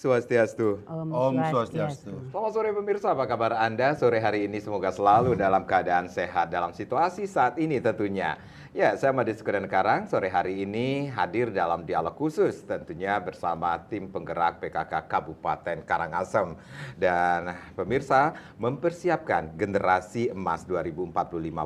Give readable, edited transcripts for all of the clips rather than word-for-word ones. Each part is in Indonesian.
Swastiastu. Om Swastiastu. Selamat sore pemirsa, apa kabar Anda sore hari ini? Semoga selalu dalam keadaan sehat dalam situasi saat ini tentunya. Ya, saya Made Sukren Karang sore hari ini hadir dalam dialog khusus tentunya bersama tim penggerak PKK Kabupaten Karangasem. Dan pemirsa, mempersiapkan generasi emas 2045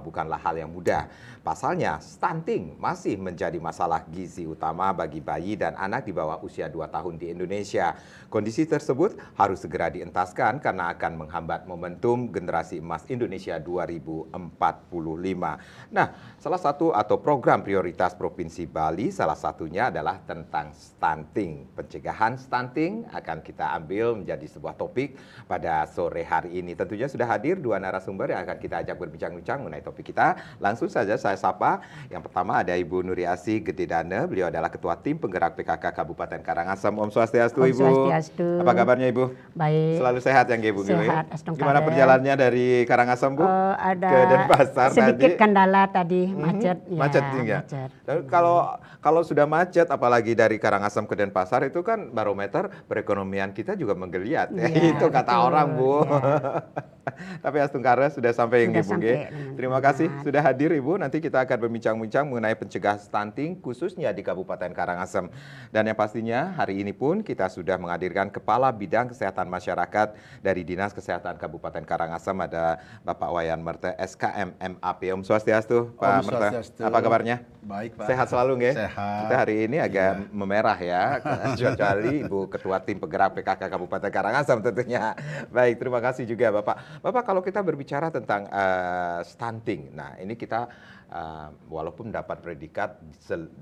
bukanlah hal yang mudah. Pasalnya, stunting masih menjadi masalah gizi utama bagi bayi dan anak di bawah usia 2 tahun di Indonesia. Kondisi tersebut harus segera dientaskan karena akan menghambat momentum generasi emas Indonesia 2045. Nah, salah satu atau program prioritas Provinsi Bali salah satunya adalah tentang stunting. Pencegahan stunting akan kita ambil menjadi sebuah topik pada sore hari ini. Tentunya sudah hadir dua narasumber yang akan kita ajak berbincang-bincang mengenai topik kita. Langsung saja saya sapa. Yang pertama ada Ibu Nuriasi Gededane. Beliau adalah Ketua Tim Penggerak PKK Kabupaten Karangasem. Om Swastiastu, Ibu. Om Swastiastu. Apa kabarnya Ibu? Baik. Selalu sehat ya Ibu? Sehat. Gimana perjalanannya dari Karangasem, Bu? Ada ke Denpasar sedikit tadi? kendala tadi, macet. Macet ya. Macet. Kalau sudah macet, apalagi dari Karangasem ke Denpasar itu kan barometer perekonomian kita juga menggeliat. Ya, itu kata betul, orang, Bu. ya. Tapi Astungkara sudah sampai Sudah Ibu. sampai, Terima kasih sudah hadir Ibu. Nanti kita akan berbincang-bincang mengenai pencegahan stunting khususnya di Kabupaten Karangasem. Dan yang pastinya hari ini pun kita sudah menghadirkan Kepala Bidang Kesehatan Masyarakat dari Dinas Kesehatan Kabupaten Karangasem, ada Bapak Wayan Merte SKM MAP. Om Swastiastu, Pak Merte. Apa kabarnya? Baik, Pak. Sehat selalu nggih? Sehat. Kita hari ini agak memerah ya, kecuali Ibu Ketua Tim Penggerak PKK Kabupaten Karangasem tentunya. Baik, terima kasih juga Bapak. Bapak, kalau kita berbicara tentang stunting, nah ini kita walaupun dapat predikat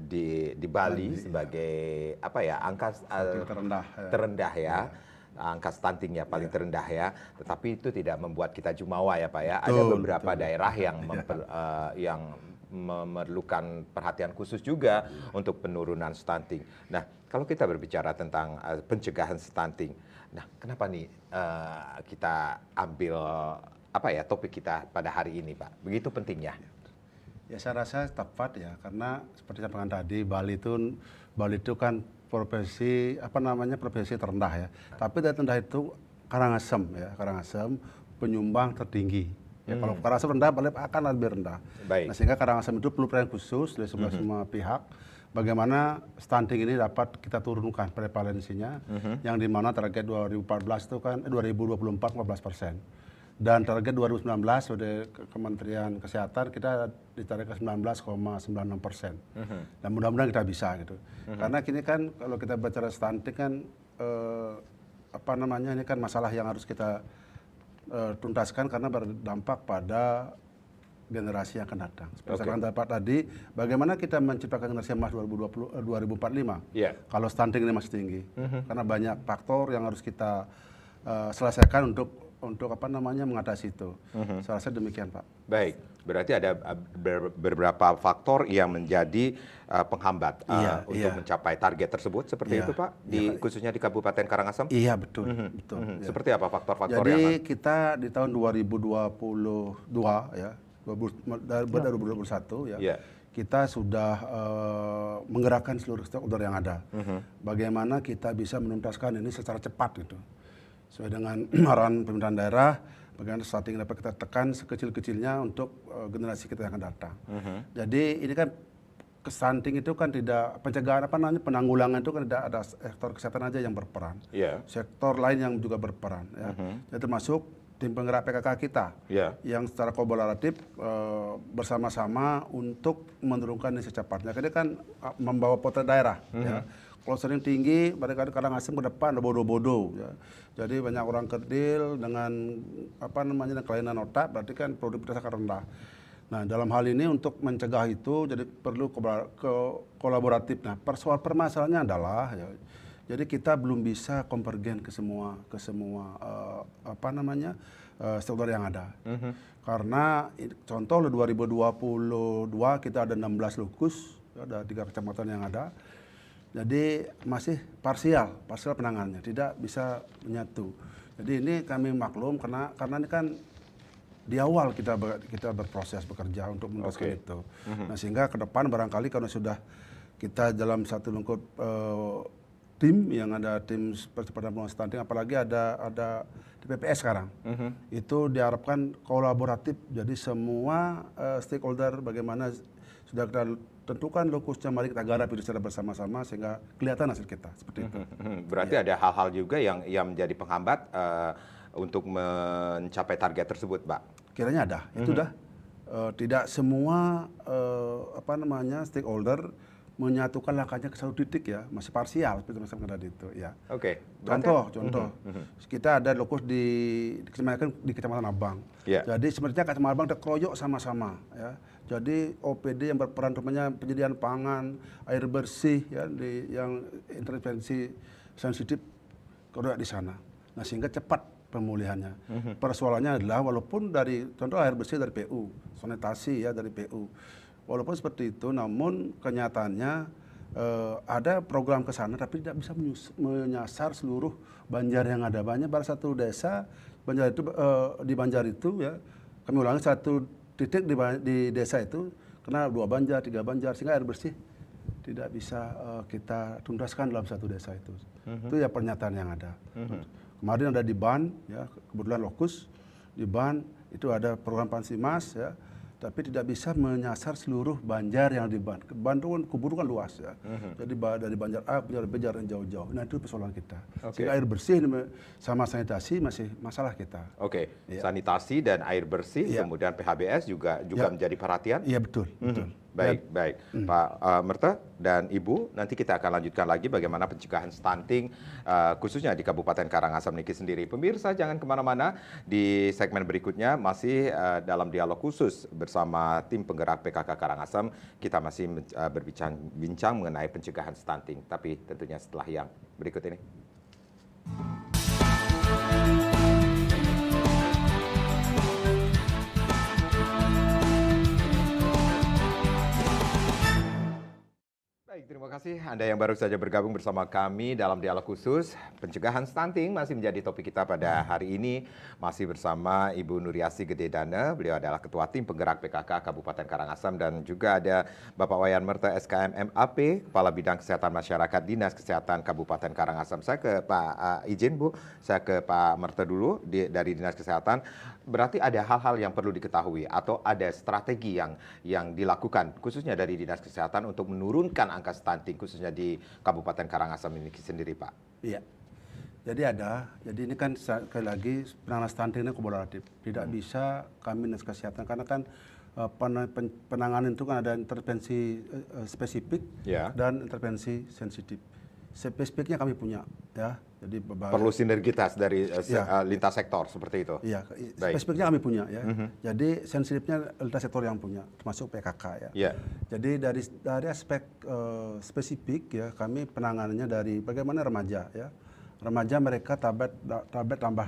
di Bali sebagai apa ya, angka terendah ya. Angka stuntingnya paling terendah ya, tetapi itu tidak membuat kita jumawa ya Pak ya. Ada beberapa daerah yang yang memerlukan perhatian khusus juga untuk penurunan stunting. Nah, kalau kita berbicara tentang pencegahan stunting, nah kenapa nih kita ambil apa ya topik kita pada hari ini Pak? Begitu pentingnya. Ya saya rasa tepat ya, karena seperti saya bilang tadi Bali itu kan provinsi provinsi terendah ya. Tapi dari terendah itu Karangasem penyumbang tertinggi. Ya, kalau Karangasem rendah, Bali akan lebih rendah. Baik. Nah, sehingga Karangasem itu perlu perhatian khusus dari semua pihak. Bagaimana stunting ini dapat kita turunkan prevalensinya, yang dimana target 2014 itu kan 2024 14%. Dan target 2019 dari Kementerian Kesehatan kita ditarik ke 19,96%. Dan mudah-mudahan kita bisa gitu. Karena kini kan kalau kita bicara stunting kan ini kan masalah yang harus kita tuntaskan karena berdampak pada generasi yang akan datang. Seperti saya katakan tadi, bagaimana kita menciptakan generasi emas 2045 kalau stunting ini masih tinggi. Karena banyak faktor yang harus kita selesaikan untuk mengatasi itu. Saya rasa demikian Pak. Baik, berarti ada beberapa faktor yang menjadi penghambat untuk mencapai target tersebut seperti itu Pak, khususnya di Kabupaten Karangasem? Iya betul. Seperti apa faktor-faktor yang? Jadi yang kita di tahun 2022 ya, 2021 ya. Kita sudah menggerakkan seluruh stakeholder yang ada. Bagaimana kita bisa menuntaskan ini secara cepat gitu. Sesuai dengan arahan pemerintahan daerah, bagaimana stunting dapat kita tekan sekecil-kecilnya untuk generasi kita yang akan datang. Jadi ini kan stunting itu kan tidak pencegahan penanggulangan itu kan tidak ada sektor kesehatan aja yang berperan. Sektor lain yang juga berperan ya. Jadi termasuk tim penggerak PKK kita yang secara kolaboratif bersama-sama untuk menurunkan ini secepatnya. Karena kan membawa potret daerah ya. Kalau sering tinggi, mereka Karangasem ke depan ada bodoh-bodoh. Ya. Jadi banyak orang kerdil dengan dengan kelainan otak, berarti kan produktivitas akan rendah. Nah dalam hal ini untuk mencegah itu, jadi perlu kolaboratif. Nah permasalahannya adalah, ya, jadi kita belum bisa konvergen ke semua stakeholder yang ada. Karena contoh 2022 kita ada 16 lokus, ada 3 kecamatan yang ada. Jadi masih parsial penanganannya, tidak bisa menyatu. Jadi ini kami maklum karena ini kan di awal kita berproses bekerja untuk menuntaskan itu. Nah sehingga ke depan barangkali karena sudah kita dalam satu lingkup tim percepatan pembangunan stunting, apalagi ada di PPS sekarang. Itu diharapkan kolaboratif, jadi semua stakeholder bagaimana sudah kita tentukan lokusnya, mari kita garap itu secara bersama-sama sehingga kelihatan hasil kita seperti itu. Berarti ada hal-hal juga yang menjadi penghambat untuk mencapai target tersebut, Pak? Kiranya ada, itu dah. Tidak semua stakeholder menyatukan langkahnya ke satu titik ya, masih parsial seperti Mas tadi itu ya. Oke. Contoh, kita ada lokus di Kecamatan Abang. Jadi sebenarnya Kecamatan Abang terkeroyok sama-sama ya. Jadi OPD yang berperan rupanya penyediaan pangan, air bersih ya, yang intervensi sensitif keroyok di sana. Nah sehingga cepat pemulihannya. Persoalannya adalah walaupun dari contoh air bersih dari PU, sanitasi ya dari PU. Walaupun seperti itu, namun kenyataannya ada program ke sana tapi tidak bisa menyasar seluruh Banjar yang ada. Banyak pada satu desa Banjar itu di Banjar itu ya, kami ulangi satu titik di desa itu kena 2 Banjar, 3 Banjar sehingga air bersih tidak bisa kita tuntaskan dalam satu desa itu. Itu ya pernyataan yang ada. Kemarin ada di BAN ya, kebetulan lokus di BAN itu ada program Pansimas ya. Tapi tidak bisa menyasar seluruh Banjar yang di BAN. BAN itu kan kubur kan luas ya. Jadi dari Banjar A, Banjar yang jauh-jauh. Nah itu persoalan kita. Sehingga air bersih sama sanitasi masih masalah kita. Sanitasi dan air bersih, kemudian PHBS juga menjadi perhatian. Iya betul. Baik. Pak Merta dan Ibu, nanti kita akan lanjutkan lagi bagaimana pencegahan stunting khususnya di Kabupaten Karangasem niki sendiri. Pemirsa jangan kemana-mana, di segmen berikutnya masih dalam dialog khusus bersama tim penggerak PKK Karangasem. Kita masih berbincang mengenai pencegahan stunting, tapi tentunya setelah yang berikut ini. Baik, terima kasih Anda yang baru saja bergabung bersama kami dalam dialog khusus. Pencegahan stunting masih menjadi topik kita pada hari ini. Masih bersama Ibu Nuriasi Gededana, beliau adalah Ketua Tim Penggerak PKK Kabupaten Karangasem, dan juga ada Bapak Wayan Merta SKM MAP, Kepala Bidang Kesehatan Masyarakat Dinas Kesehatan Kabupaten Karangasem. Saya ke Pak izin Bu, saya ke Pak Merta dulu dari Dinas Kesehatan. Berarti ada hal-hal yang perlu diketahui atau ada strategi yang dilakukan khususnya dari Dinas Kesehatan untuk menurunkan angka stunting khususnya di Kabupaten Karangasem ini sendiri, Pak? Iya. Jadi ini kan sekali lagi penanganan stunting ini kolaboratif. Tidak bisa kami Dinas Kesehatan karena kan penanganan itu kan ada intervensi spesifik dan intervensi sensitif. Spesifiknya kami punya ya. Jadi perlu sinergitas dari lintas sektor seperti itu. Iya, spesifiknya kami punya ya. Jadi sensitifnya lintas sektor yang punya, termasuk PKK ya. Jadi dari aspek spesifik ya, kami penanganannya dari bagaimana remaja ya. Remaja mereka tablet tambah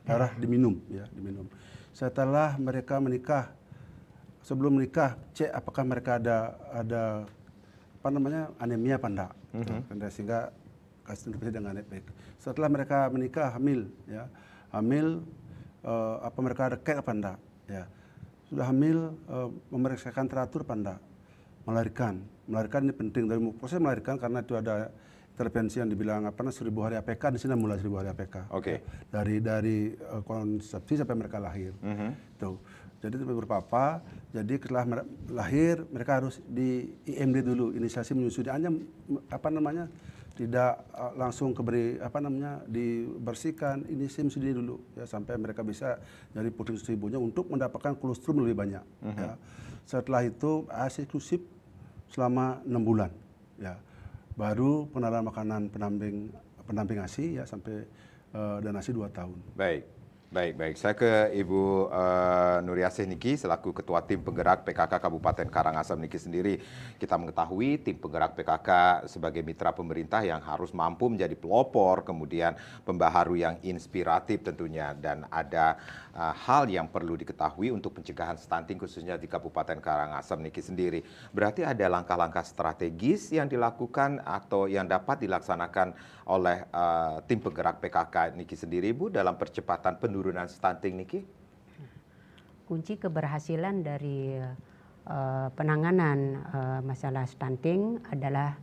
darah diminum ya, diminum. Setelah mereka menikah, sebelum menikah cek apakah mereka ada anemia apa enggak. Sehingga kasih intervensi dengan baik. Setelah mereka menikah hamil ya, apa mereka ada kek apa enggak ya. Sudah hamil memeriksakan teratur apa enggak. Melahirkan ini penting dari proses melahirkan karena itu ada intervensi yang dibilang 1000 hari APK, di sini mulai 1000 hari APK. Dari konsepsi sampai mereka lahir. Tuh. Jadi berpapa, jadi setelah lahir mereka harus di IMD dulu, inisiasi menyusui. Hanya tidak langsung dibersihkan, inisiasi menyusui dulu ya sampai mereka bisa dari putri susu ibunya untuk mendapatkan kolostrum lebih banyak. Ya. Setelah itu ASI eksklusif selama 6 bulan. Ya. Baru pengenalan makanan pendamping ASI ya sampai dan ASI 2 tahun. Baik. Saya ke Ibu Nuriasih niki selaku Ketua Tim Penggerak PKK Kabupaten Karangasem niki sendiri. Kita mengetahui tim penggerak PKK sebagai mitra pemerintah yang harus mampu menjadi pelopor, kemudian pembaharu yang inspiratif tentunya, dan ada hal yang perlu diketahui untuk pencegahan stunting khususnya di Kabupaten Karangasem niki sendiri. Berarti ada langkah-langkah strategis yang dilakukan atau yang dapat dilaksanakan oleh tim penggerak PKK niki sendiri, Bu, dalam percepatan penurunan stunting niki? Kunci keberhasilan dari penanganan masalah stunting adalah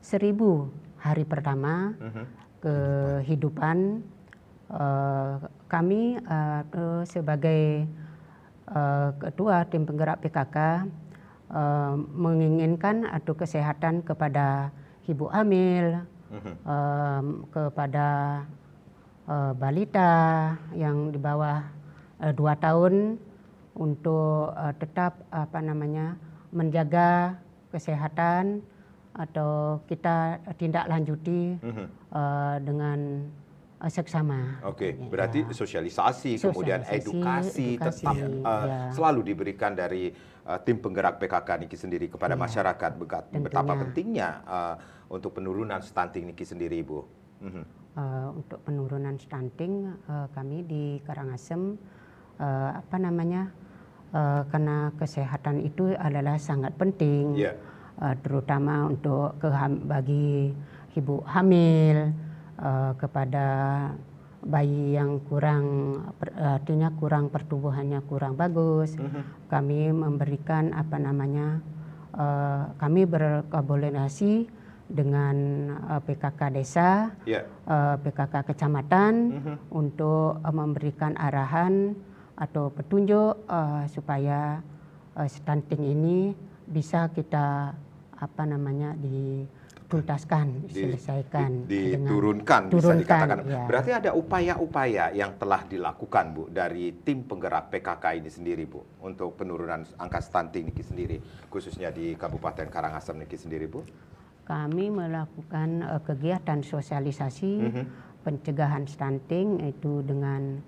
1000 hari pertama kehidupan kami sebagai ketua tim penggerak PKK menginginkan adu kesehatan kepada ibu hamil, kepada balita yang di bawah 2 tahun untuk tetap menjaga kesehatan atau kita tindak lanjuti dengan seksama. Oke, berarti sosialisasi, kemudian edukasi tetap selalu diberikan dari tim penggerak PKK Niki sendiri kepada masyarakat. Betapa pentingnya untuk penurunan stunting Niki sendiri, Ibu. Untuk penurunan stunting kami di Karangasem karena kesehatan itu adalah sangat penting, terutama untuk bagi ibu hamil, kepada bayi yang artinya kurang pertumbuhannya kurang bagus. Kami memberikan kami berkolaborasi dengan PKK desa, PKK kecamatan untuk memberikan arahan atau petunjuk supaya stunting ini bisa kita dituntaskan, diselesaikan, diturunkan, bisa dikatakan. Berarti ada upaya-upaya yang telah dilakukan, Bu, dari tim penggerak PKK ini sendiri, Bu, untuk penurunan angka stunting Niki sendiri, khususnya di Kabupaten Karangasem Niki sendiri, Bu. Kami melakukan kegiatan sosialisasi pencegahan stunting itu dengan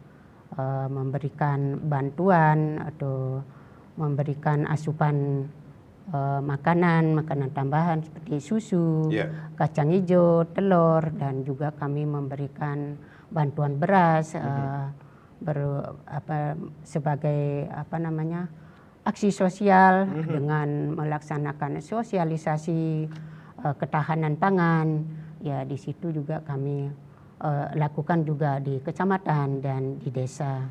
memberikan bantuan atau memberikan asupan makanan tambahan seperti susu, kacang hijau, telur, dan juga kami memberikan bantuan beras sebagai aksi sosial dengan melaksanakan sosialisasi ketahanan pangan. Ya, di situ juga kami lakukan juga di kecamatan dan di desa.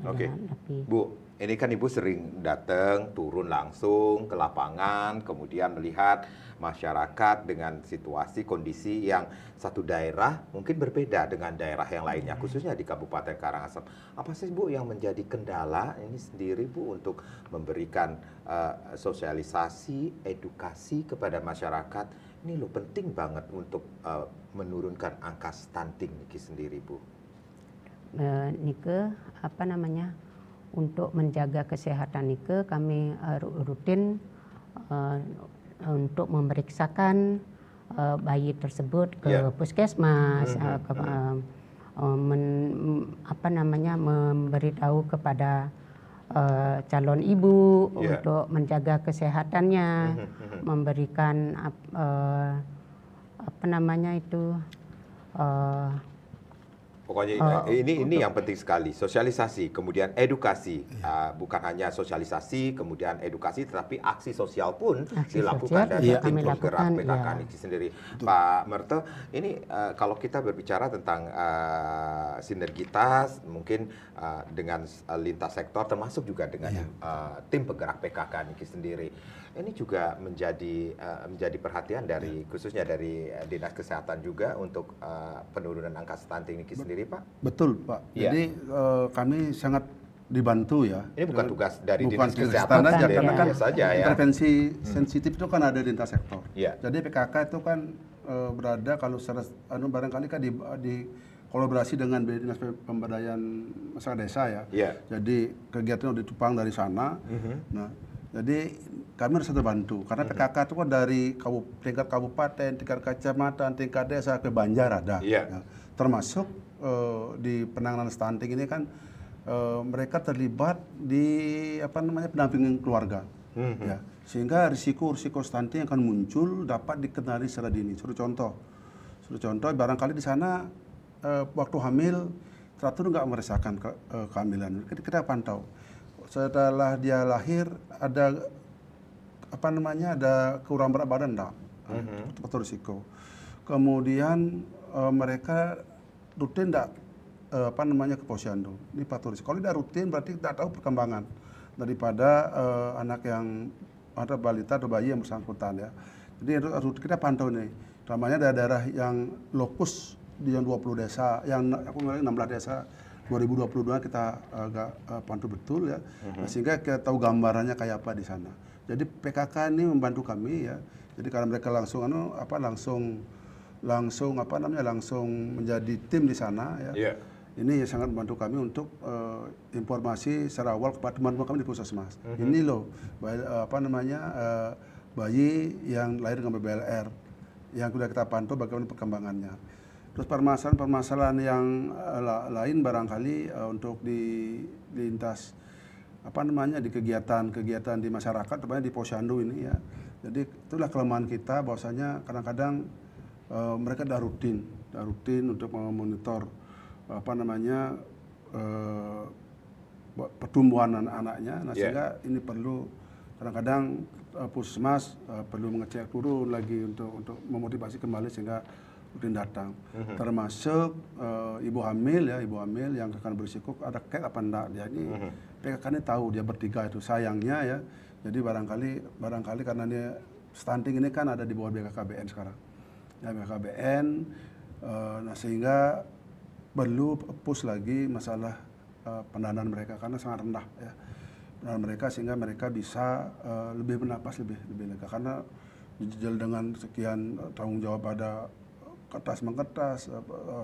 Oke, Bu, ini kan Ibu sering datang, turun langsung ke lapangan, kemudian melihat masyarakat dengan situasi, kondisi yang satu daerah mungkin berbeda dengan daerah yang lainnya, khususnya di Kabupaten Karangasem. Apa sih, Bu, yang menjadi kendala ini sendiri, Bu, untuk memberikan sosialisasi, edukasi kepada masyarakat? Ini loh penting banget untuk menurunkan angka stunting Niki sendiri, Bu. Nike, untuk menjaga kesehatan Nike, kami rutin untuk memeriksakan bayi tersebut ke puskesmas, memberitahu kepada calon ibu untuk menjaga kesehatannya, memberikan pokoknya ini yang penting sekali, sosialisasi, kemudian edukasi, bukan hanya sosialisasi, kemudian edukasi, tetapi aksi sosial pun dilakukan dari tim penggerak PKK Niki sendiri. Pak Merte, ini kalau kita berbicara tentang sinergitas, mungkin dengan lintas sektor, termasuk juga dengan tim penggerak PKK Niki sendiri, ini juga menjadi perhatian dari khususnya dari Dinas Kesehatan juga untuk penurunan angka stunting Niki sendiri, Pak? Betul, Pak. Jadi kami sangat dibantu ya. Ini bukan tugas dari Dinas Kesehatan aja, karena kan saja ya. Intervensi sensitif itu kan ada di lintas sektor. Jadi PKK itu kan berada kalau secara barangkali kan di kolaborasi dengan Dinas Pemberdayaan Masyarakat Desa ya. Jadi kegiatan udah ditupang dari sana. Nah, jadi kami harus terbantu karena PKK itu kan dari tingkat kabupaten, tingkat kecamatan, tingkat desa ke Banjar ada. Ya. Termasuk di penanganan stunting ini kan mereka terlibat di pendampingan keluarga. Ya. Sehingga risiko stunting akan muncul dapat dikenali secara dini. Suruh contoh barangkali di sana waktu hamil teratur nggak merasakan kehamilan. Kita pantau. Setelah dia lahir ada ada kurang berat badan enggak? Faktor risiko. Kemudian mereka rutin enggak ke posyandu. Ini faktor risiko. Kalau tidak rutin berarti tidak tahu perkembangan daripada anak yang ada balita atau bayi yang bersangkutan ya. Jadi harus kita pantau nih. Utamanya daerah-daerah yang lokus di yang 20 desa, yang aku ngelihat 16 desa 2022 kita agak pantau betul ya, sehingga kita tahu gambarannya kayak apa di sana. Jadi PKK ini membantu kami ya. Jadi karena mereka langsung langsung menjadi tim di sana ya. Yeah. Ini sangat membantu kami untuk informasi secara awal kepada teman-teman kami di Puskesmas. Ini loh bayi yang lahir dengan BBLR yang sudah kita pantau bagaimana perkembangannya. Terus permasalahan yang lain barangkali untuk di lintas di kegiatan di masyarakat, terutama di Posyandu ini ya. Jadi itulah kelemahan kita, bahwasanya kadang-kadang mereka dah rutin untuk memonitor pertumbuhan anak-anaknya. Nah, sehingga ini perlu kadang-kadang Puskesmas perlu mengecek turun lagi untuk memotivasi kembali sehingga rutin datang. Termasuk ibu hamil yang akan berisiko ada kek apa enggak dia ini. PKK ini tahu dia bertiga itu, sayangnya ya. Jadi barangkali karena dia stunting ini kan ada di bawah BKKBN sekarang. Ya, BKKBN sehingga perlu push lagi masalah pendanaan mereka karena sangat rendah ya. Pendanaan mereka sehingga mereka bisa lebih bernapas lebih lega, karena dijajal dengan sekian tanggung jawab pada kertas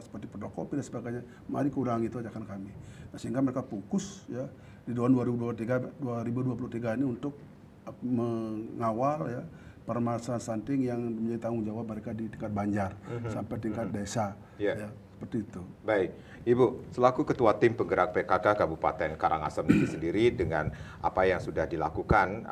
seperti fotokopi dan sebagainya, mari kurangi itu aja kan kami. Nah, sehingga mereka fokus ya di tahun 2023 ini untuk mengawal ya permasalahan stunting yang menjadi tanggung jawab mereka di tingkat Banjar sampai tingkat desa. Ya, seperti itu. Baik, Ibu, selaku Ketua Tim Penggerak PKK Kabupaten Karangasem ini sendiri, dengan apa yang sudah dilakukan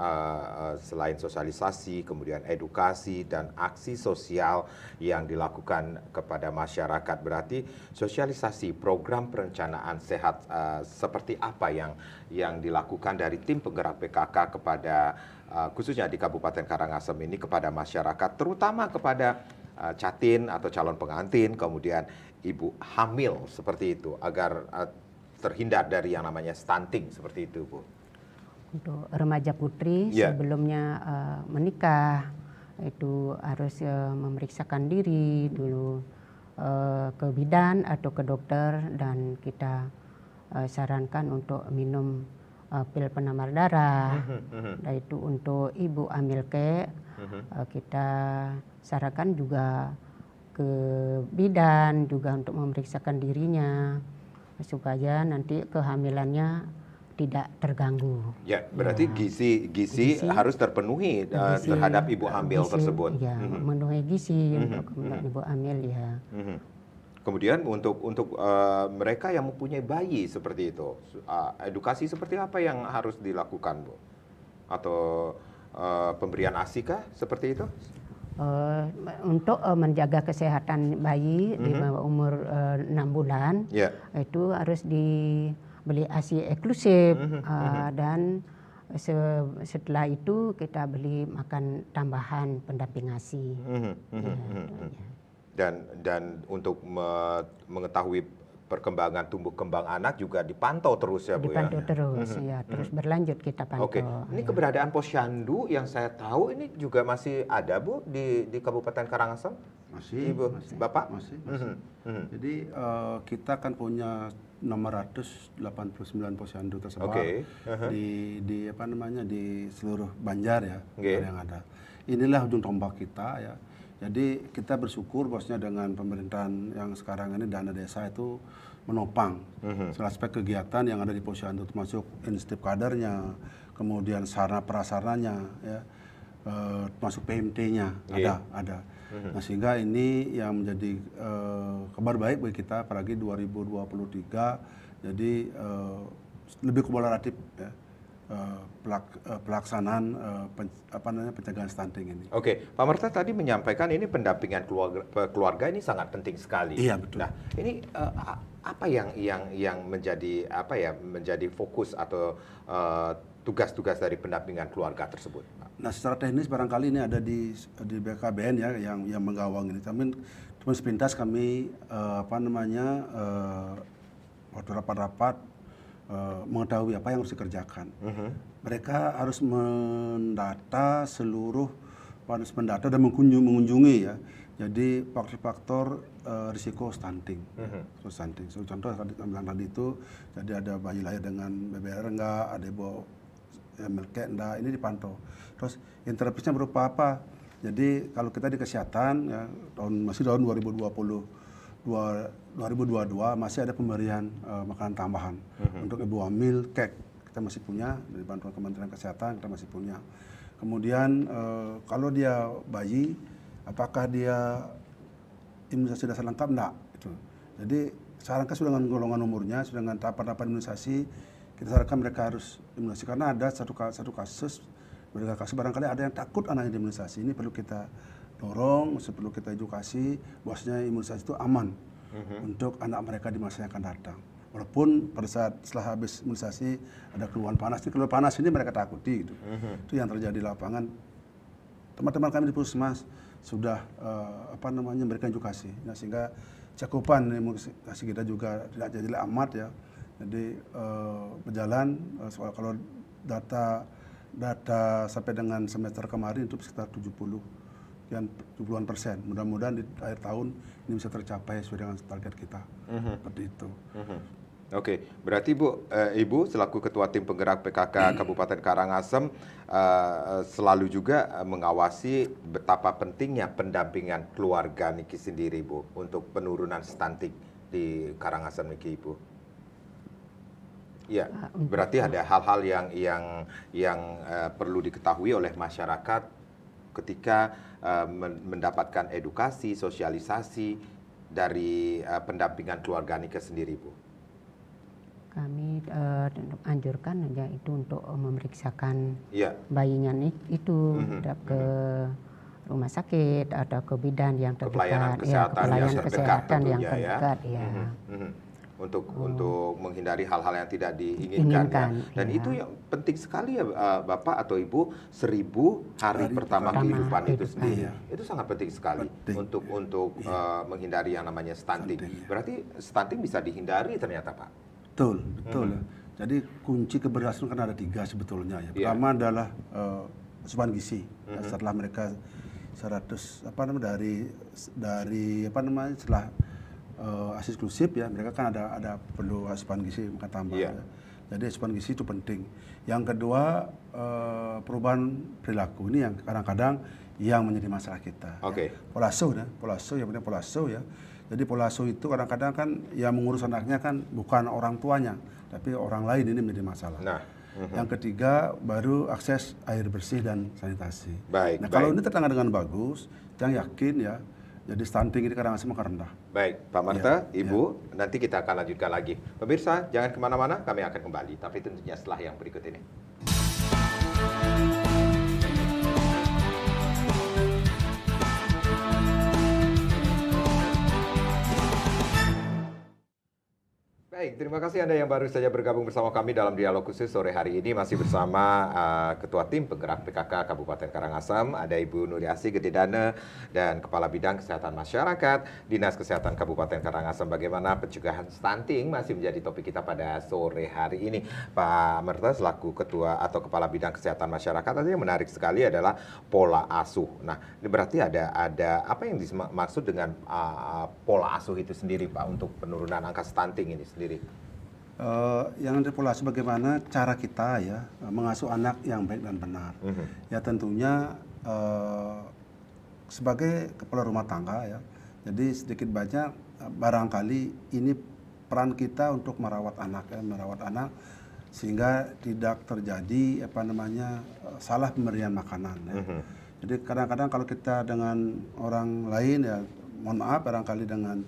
selain sosialisasi, kemudian edukasi dan aksi sosial yang dilakukan kepada masyarakat, berarti sosialisasi program perencanaan sehat seperti apa yang dilakukan dari Tim Penggerak PKK kepada khususnya di Kabupaten Karangasem ini kepada masyarakat, terutama kepada catin atau calon pengantin, kemudian ibu hamil seperti itu, agar terhindar dari yang namanya stunting seperti itu, Bu. Untuk remaja putri sebelumnya menikah itu harus memeriksakan diri dulu ke bidan atau ke dokter, dan kita sarankan untuk minum pil penambah darah. Dan itu untuk ibu hamil kita sarankan juga ke bidan juga untuk memeriksakan dirinya supaya nanti kehamilannya tidak terganggu. Ya, berarti gizi harus terpenuhi terhadap ibu hamil tersebut. Ya, memenuhi gizi untuk ibu hamil ya. Kemudian untuk mereka yang mempunyai bayi seperti itu, edukasi seperti apa yang harus dilakukan, Bu? Atau pemberian ASI kah seperti itu? Untuk menjaga kesehatan bayi di bawah umur 6 bulan, itu harus dibeli ASI eksklusif, dan setelah itu kita beli makan tambahan pendamping ASI. Dan untuk mengetahui perkembangan tumbuh kembang anak juga dipantau terus ya, Bu? Dipantau terus ya, terus berlanjut kita pantau. Oke, ini keberadaan Posyandu yang saya tahu ini juga masih ada, Bu, di Kabupaten Karangasem? Masih, Ibu, Bapak? Masih. Jadi kita kan punya 689 Posyandu tersebar di seluruh Banjar ya, yang ada. Inilah ujung tombak kita ya. Jadi kita bersyukur bosnya dengan pemerintahan yang sekarang ini dana desa itu menopang segala aspek kegiatan yang ada di Posyandu, termasuk insentif kadernya, kemudian sarana prasarananya, ya, termasuk PMT-nya ada. Nah, sehingga ini yang menjadi kabar baik bagi kita apalagi 2023, jadi lebih kolaboratif ya. Pelaksanaan pencegahan stunting ini. Oke, Pak Marta tadi menyampaikan ini pendampingan keluarga ini sangat penting sekali. Iya, betul. Nah, ini apa yang menjadi fokus atau tugas-tugas dari pendampingan keluarga tersebut? Nah, secara teknis barangkali ini ada di BKKBN ya yang menggawang ini. Tapi sepintas kami waktu rapat-rapat mengetahui apa yang harus dikerjakan. Mereka harus mendata dan mengunjungi ya Jadi faktor-faktor risiko stunting. So, stunting. So, contoh tadi itu, jadi ada bayi lahir dengan BBR enggak, ada ibu melkek enggak, ini dipantau. Terus intervensinya berupa apa? Jadi kalau kita di kesehatan ya, masih tahun 2022 masih ada pemberian makanan tambahan untuk ibu hamil, kek kita masih punya dari bantuan Kementerian Kesehatan, kita masih punya. Kemudian kalau dia bayi, apakah dia imunisasi dasar lengkap? Enggak. Gitu. Jadi sarankan sudah dengan golongan umurnya, sudah dengan tahapan-tahapan imunisasi, kita sarankan mereka harus imunisasi. Karena ada satu kasus, beberapa kasus barangkali ada yang takut anaknya diimunisasi. Ini perlu kita dorong, perlu kita edukasi, bahwasanya imunisasi itu aman untuk anak mereka di masa yang akan datang. Walaupun pada saat setelah habis imunisasi ada keluhan panas, keluhan panas ini mereka takuti. Gitu. Itu yang terjadi di lapangan. Teman-teman kami di Puskesmas sudah memberikan edukasi, nah, sehingga cakupan imunisasi kita juga tidak jadi amat ya. Jadi berjalan soal kalau data sampai dengan semester kemarin itu sekitar 70-an%. Mudah-mudahan di akhir tahun ini bisa tercapai sesuai dengan target kita. Seperti itu. Oke, berarti Ibu selaku Ketua Tim Penggerak PKK Kabupaten Karangasem selalu juga mengawasi betapa pentingnya pendampingan keluarga Niki sendiri, Bu, untuk penurunan stunting di Karangasem Niki, Ibu. Ya, berarti ada hal-hal yang perlu diketahui oleh masyarakat ketika mendapatkan edukasi, sosialisasi dari pendampingan keluarga Niki sendiri, Bu. Kami anjurkan ya itu untuk memeriksakan Ya. bayinya itu ke rumah sakit atau ke bidan yang terdekat, pelayanan kesehatan yang terdekat, ya. Untuk menghindari hal-hal yang tidak diinginkan. Dan ya. itu yang penting sekali ya Bapak atau Ibu, 1000 hari pertama kehidupan itu sendiri. Ya. Itu sangat penting sekali untuk menghindari yang namanya stunting. Berarti stunting bisa dihindari ternyata, Pak. Betul. Jadi kunci keberhasilan kan ada 3 sebetulnya ya. Pertama adalah asupan gizi. Setelah mereka 100 setelah ASI inklusif ya, mereka kan ada perlu asupan gizi makan tambah. Ya. Jadi asupan gizi itu penting. Yang kedua perubahan perilaku ini yang kadang-kadang yang menjadi masalah kita. Oke. Ya. Pola asuh ya. Jadi pola asuh itu kadang-kadang kan yang mengurus anaknya kan bukan orang tuanya, tapi orang lain, ini menjadi masalah. Nah, yang ketiga baru akses air bersih dan sanitasi. Kalau ini tertangani dengan bagus, yang yakin ya, jadi stunting ini Karangasem akan rendah. Baik, Pak Marta, Ibu, nanti kita akan lanjutkan lagi. Pemirsa, jangan kemana-mana, kami akan kembali, tapi tentunya setelah yang berikut ini. Baik, terima kasih Anda yang baru saja bergabung bersama kami dalam dialog khusus sore hari ini. Masih bersama Ketua Tim Penggerak PKK Kabupaten Karangasem, ada Ibu Nuriasi Gededane, dan Kepala Bidang Kesehatan Masyarakat Dinas Kesehatan Kabupaten Karangasem. Bagaimana pencegahan stunting masih menjadi topik kita pada sore hari ini. Pak Marta selaku Ketua atau Kepala Bidang Kesehatan Masyarakat, yang menarik sekali adalah pola asuh. Nah, ini berarti ada apa yang dimaksud dengan pola asuh itu sendiri, Pak, untuk penurunan angka stunting ini sendiri? Yang pola asuh bagaimana cara kita ya mengasuh anak yang baik dan benar. Ya tentunya sebagai kepala rumah tangga ya, jadi sedikit banyak barangkali ini peran kita untuk merawat anak sehingga tidak terjadi salah pemberian makanan ya. Jadi kadang-kadang kalau kita dengan orang lain ya, mohon maaf, barangkali dengan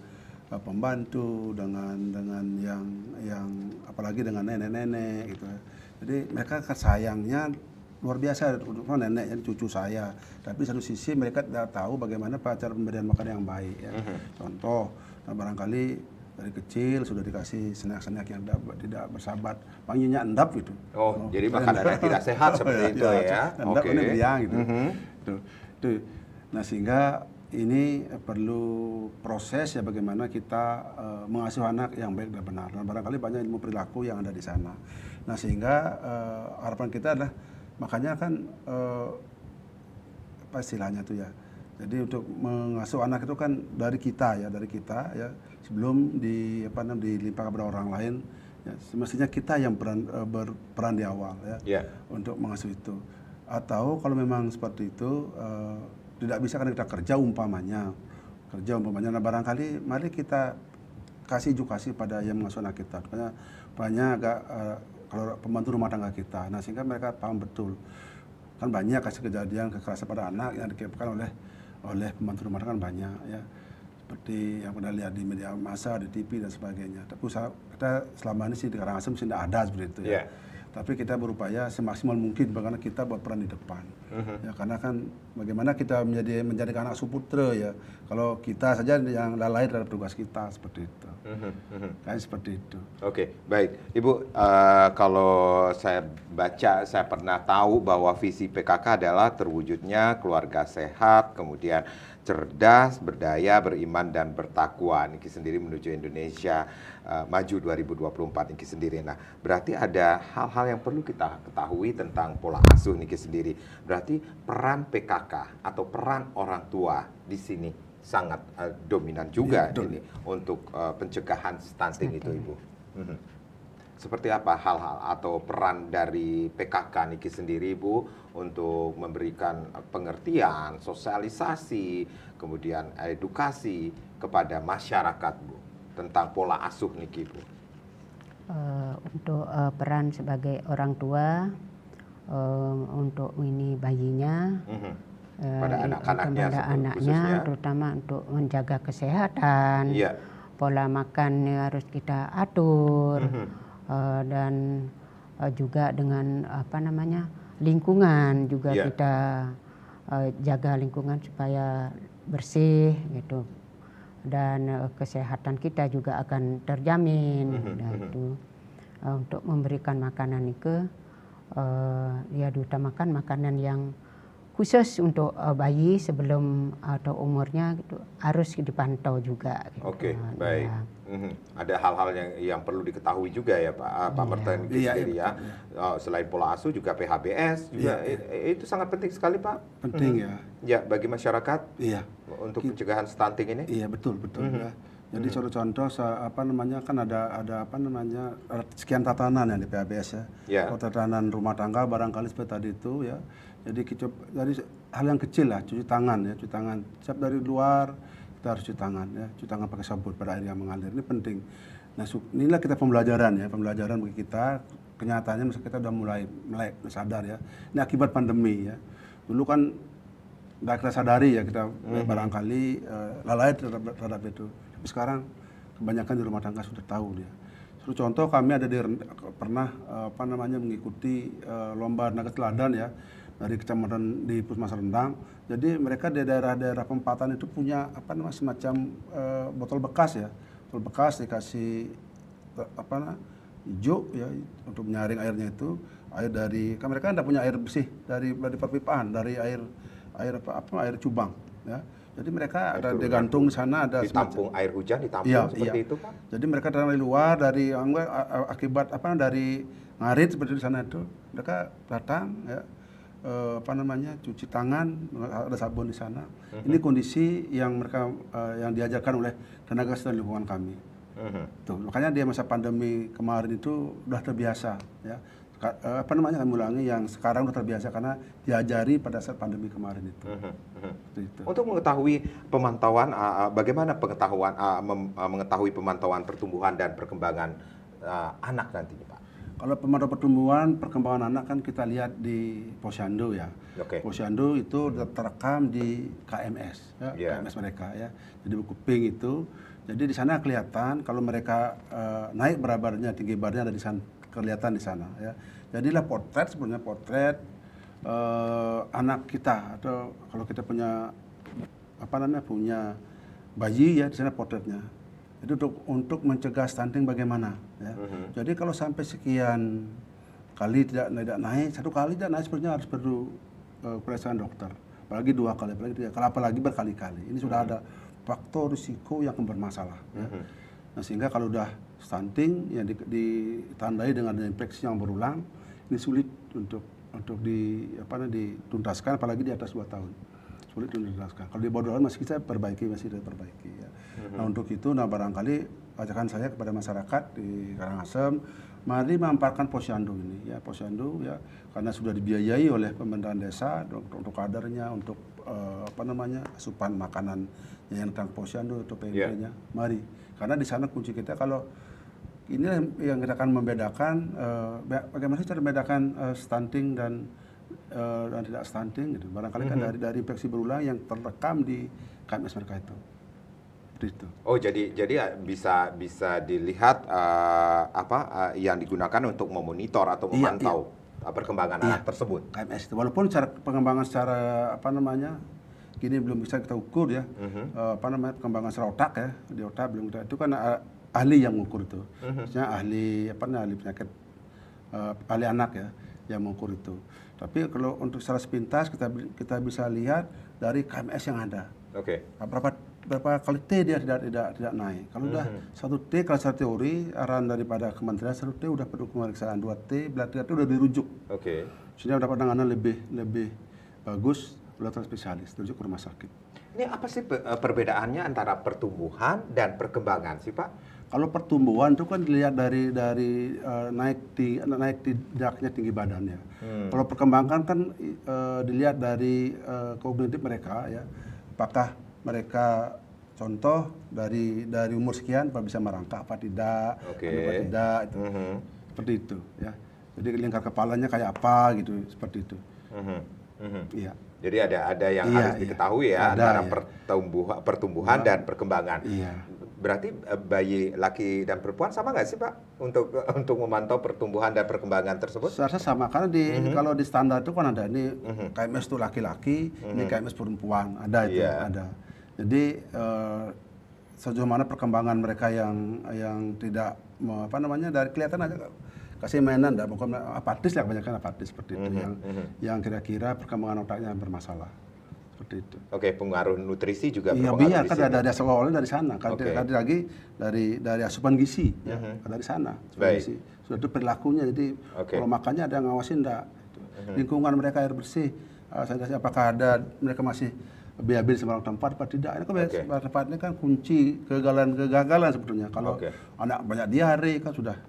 pembantu, dengan yang apalagi dengan nenek-nenek gitu. Jadi mereka sayangnya luar biasa, neneknya cucu saya. Tapi satu sisi mereka tidak tahu bagaimana cara pemberian makan yang baik ya. Contoh, barangkali dari kecil sudah dikasih snack-snack yang tidak bersahabat, panggilnya endap gitu. Jadi makanan yang tidak sehat seperti itu ya. Endap gitu. Nah, sehingga ini perlu proses ya, bagaimana kita mengasuh anak yang baik dan benar. Dan barangkali banyak ilmu perilaku yang ada di sana. Nah, sehingga harapan kita adalah, makanya kan apa istilahnya tuh ya, Jadi untuk mengasuh anak itu kan dari kita ya, sebelum dilimpahkan kepada orang lain, ya, semestinya kita yang berperan di awal ya, untuk mengasuh itu. Atau kalau memang seperti itu tidak bisa karena kita kerja umpamanya, nah barangkali mari kita kasih edukasi pada yang mengasuh anak kita, banyak agak kalau pembantu rumah tangga kita, nah sehingga mereka paham betul. Kan banyak kasus kejadian kekerasan pada anak yang dikirimkan oleh pembantu rumah tangga kan banyak ya, seperti yang pernah lihat di media massa, di TV dan sebagainya. Tapi kita selama ini sih di Karangasem sih tidak ada seperti itu ya. Tapi kita berupaya semaksimal mungkin bagaimana kita berperan di depan. Ya, karena kan bagaimana kita menjadikan anak suputra ya. Kalau kita saja yang lalai terhadap tugas kita seperti itu. Kayak seperti itu. Oke, baik. Ibu, kalau saya baca, saya pernah tahu bahwa visi PKK adalah terwujudnya keluarga sehat, kemudian cerdas, berdaya, beriman, dan bertakwa. Niki sendiri menuju Indonesia maju 2024 Niki sendiri. Nah, berarti ada hal-hal yang perlu kita ketahui tentang pola asuh Niki sendiri. Berarti peran PKK atau peran orang tua di sini sangat dominan juga ini untuk pencegahan stunting itu, Ibu. Seperti apa hal-hal atau peran dari PKK Niki sendiri, Bu, untuk memberikan pengertian, sosialisasi, kemudian edukasi kepada masyarakat, Bu, tentang pola asuh Niki, Bu? Untuk peran sebagai orang tua, untuk ini bayinya, pada anak-anaknya, kepada anaknya, terutama untuk menjaga kesehatan, pola makan harus kita atur. Dan juga dengan lingkungan juga kita jaga lingkungan supaya bersih gitu, dan kesehatan kita juga akan terjamin. Itu untuk memberikan makanan itu ya diutamakan makanan yang khusus untuk bayi sebelum atau umurnya gitu, harus dipantau juga gitu. Oke, baik. Ada hal-hal yang perlu diketahui juga ya Pak Merten sendiri ya. Selain pola asuh juga PHBS juga itu sangat penting sekali, Pak. Penting ya. Ya, bagi masyarakat. Untuk pencegahan stunting ini. Iya, betul ya. Jadi contoh kan ada sekian tatanan ya di PHBS ya. Kalau tatanan rumah tangga barangkali seperti tadi itu ya. Jadi hal yang kecil lah, cuci tangan. Siap dari luar kita harus cuci tangan pakai sabun pada air yang mengalir, ini penting. Nah, inilah kita pembelajaran bagi kita. Kenyataannya kita udah mulai sadar ya. Ini akibat pandemi ya. Dulu kan nggak kita sadari ya, kita barangkali lalai terhadap itu. Tapi sekarang kebanyakan di rumah tangga sudah tahu dia. Contoh kami ada pernah mengikuti lomba naga teladan ya, dari kecamatan di Puskesmas Rendang. Jadi mereka di daerah-daerah perempatan itu punya semacam botol bekas ya. Botol bekas dikasih hijau ya untuk menyaring airnya itu. Air dari, kan mereka tidak punya air bersih dari perpipaan, dari air cubang ya. Jadi mereka ada digantung di sana, ada ditampung air hujan, ditampung seperti itu, Pak. Jadi mereka dari luar, akibat dari ngarit seperti di sana itu, mereka datang ya, cuci tangan, ada sabun di sana. Ini kondisi yang mereka yang diajarkan oleh tenaga kesehatan lingkungan kami. Tuh, makanya di masa pandemi kemarin itu udah terbiasa ya. Kami ulangi, yang sekarang udah terbiasa karena diajari pada saat pandemi kemarin itu. Itu. Untuk mengetahui pemantauan, bagaimana mengetahui pemantauan pertumbuhan dan perkembangan anak nantinya, Pak? Kalau pemantauan pertumbuhan, perkembangan anak kan kita lihat di Posyandu ya. Posyandu itu terekam di KMS, KMS mereka ya. Jadi buku pink itu. Jadi di sana kelihatan kalau mereka naik berat badannya, tinggi badannya ada di sana, kelihatan di sana ya. Jadilah sebenarnya potret anak kita, atau kalau kita punya punya bayi ya, di sana potretnya. Itu untuk mencegah stunting bagaimana ya. Jadi kalau sampai sekian kali tidak naik, satu kali tidak naik sebenarnya harus perlu pemeriksaan dokter. Apalagi 2 kali, apalagi 3 kali, apalagi berkali-kali. Ini sudah ada faktor risiko yang bermasalah ya. Nah, sehingga kalau udah stunting yang ditandai dengan infeksi yang berulang, ini sulit untuk dituntaskan, apalagi di atas 2 tahun. kulit dijelaskan. Kalau di bawah 2 tahun masih kita perbaiki, masih diperbaiki ya. Nah untuk itu, barangkali ajakan saya kepada masyarakat di Karangasem, mari memanfaatkan posyandu ini ya, posyandu ya, karena sudah dibiayai oleh pemerintahan desa untuk kadernya, untuk asupan makanan yang tentang posyandu atau PMP-nya. Mari, karena di sana kunci kita. Kalau ini yang kita akan membedakan bagaimana sih cara membedakan stunting dan tidak stunting gitu. Barangkali kan dari infeksi berulang yang terekam di KMS mereka itu. Itu. Oh, jadi bisa dilihat yang digunakan untuk memonitor atau memantau perkembangan anak tersebut. KMS itu. Walaupun cara pengembangan secara gini belum bisa kita ukur ya. Perkembangan secara otak ya, di otak belum kita. Itu kan ahli yang mengukur itu. Maksudnya ahli penyakit ahli anak ya yang mengukur itu. Tapi kalau untuk secara sepintas kita bisa lihat dari KMS yang ada. Oke. Berapa kali T dia tidak naik. Kalau udah 1 T, kalau secara teori arahan daripada kementerian 1 T udah perlu pemeriksaan, 2 T, berarti itu udah dirujuk. Oke. Sehingga dapat penanganan lebih bagus oleh spesialis, dirujuk ke rumah sakit. Ini apa sih perbedaannya antara pertumbuhan dan perkembangan sih Pak? Kalau pertumbuhan itu kan dilihat dari naik tidaknya tinggi badannya. Kalau perkembangan kan dilihat dari kognitif mereka ya, apakah mereka contoh dari umur sekian apa bisa merangkak apa tidak, apa tidak itu. Seperti itu ya. Jadi lingkar kepalanya kayak apa gitu, seperti itu. Iya. Jadi ada yang harus diketahui ya antara pertumbuhan dan perkembangan. Iya. Berarti bayi laki dan perempuan sama nggak sih Pak untuk memantau pertumbuhan dan perkembangan tersebut? Seharusnya sama, karena kalau di standar itu kan ada ini KMS itu laki-laki, ini KMS perempuan, ada itu, ada. Jadi sejauh mana perkembangan mereka yang tidak dari kelihatan aja kasih mainan, bukan apatis lah, kebanyakan apatis seperti itu, yang kira-kira perkembangan otaknya bermasalah. Seperti itu. Oke, pengaruh nutrisi juga berpengaruh. Iya, kan ada awalnya dari sana. Tadi lagi dari asupan gizi, dari sana. Gizi. Sudah itu perilakunya, jadi kalau makannya ada yang ngawasin enggak. Lingkungan mereka air bersih, apakah ada mereka masih BAB di sembarang tempat apa tidak. Ini kan tempatnya kan kunci kegagalan sebetulnya. Kalau anak banyak diare kan sudah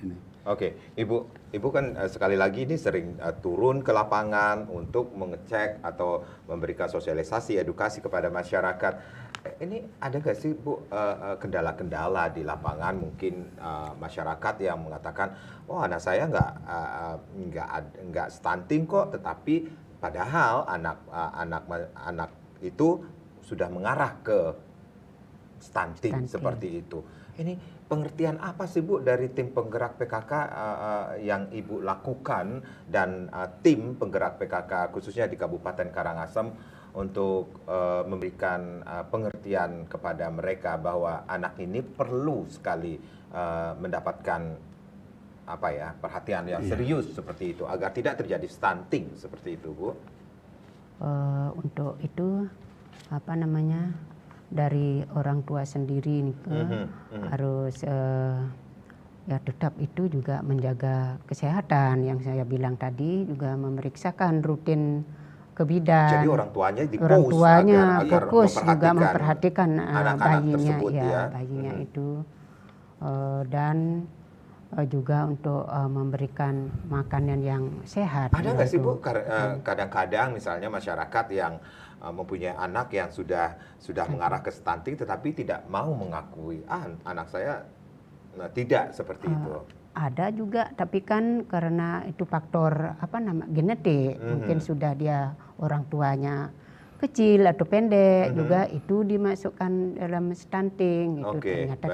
ini. Oke, Ibu kan sekali lagi ini sering turun ke lapangan untuk mengecek atau memberikan sosialisasi, edukasi kepada masyarakat. Ini ada nggak sih Bu kendala-kendala di lapangan, mungkin masyarakat yang mengatakan, oh anak saya nggak stunting kok, tetapi padahal anak itu sudah mengarah ke stunting. Seperti itu. Ini pengertian apa sih Bu dari tim penggerak PKK yang Ibu lakukan dan tim penggerak PKK khususnya di Kabupaten Karangasem untuk memberikan pengertian kepada mereka bahwa anak ini perlu sekali mendapatkan perhatian yang serius seperti itu agar tidak terjadi stunting seperti itu Bu? Untuk itu dari orang tua sendiri harus tetap itu juga menjaga kesehatan yang saya bilang tadi, juga memeriksakan rutin ke bidan. Jadi orang tuanya agar fokus juga memperhatikan bayinya bayinya itu dan juga untuk memberikan makanan yang sehat. Ada nggak sih Bu kadang-kadang misalnya masyarakat yang mempunyai anak yang sudah mengarah ke stunting tetapi tidak mau mengakui anak saya tidak seperti itu. Ada juga, tapi kan karena itu faktor genetik, mungkin sudah dia orang tuanya kecil atau pendek juga itu dimasukkan dalam stunting gitu. Ternyata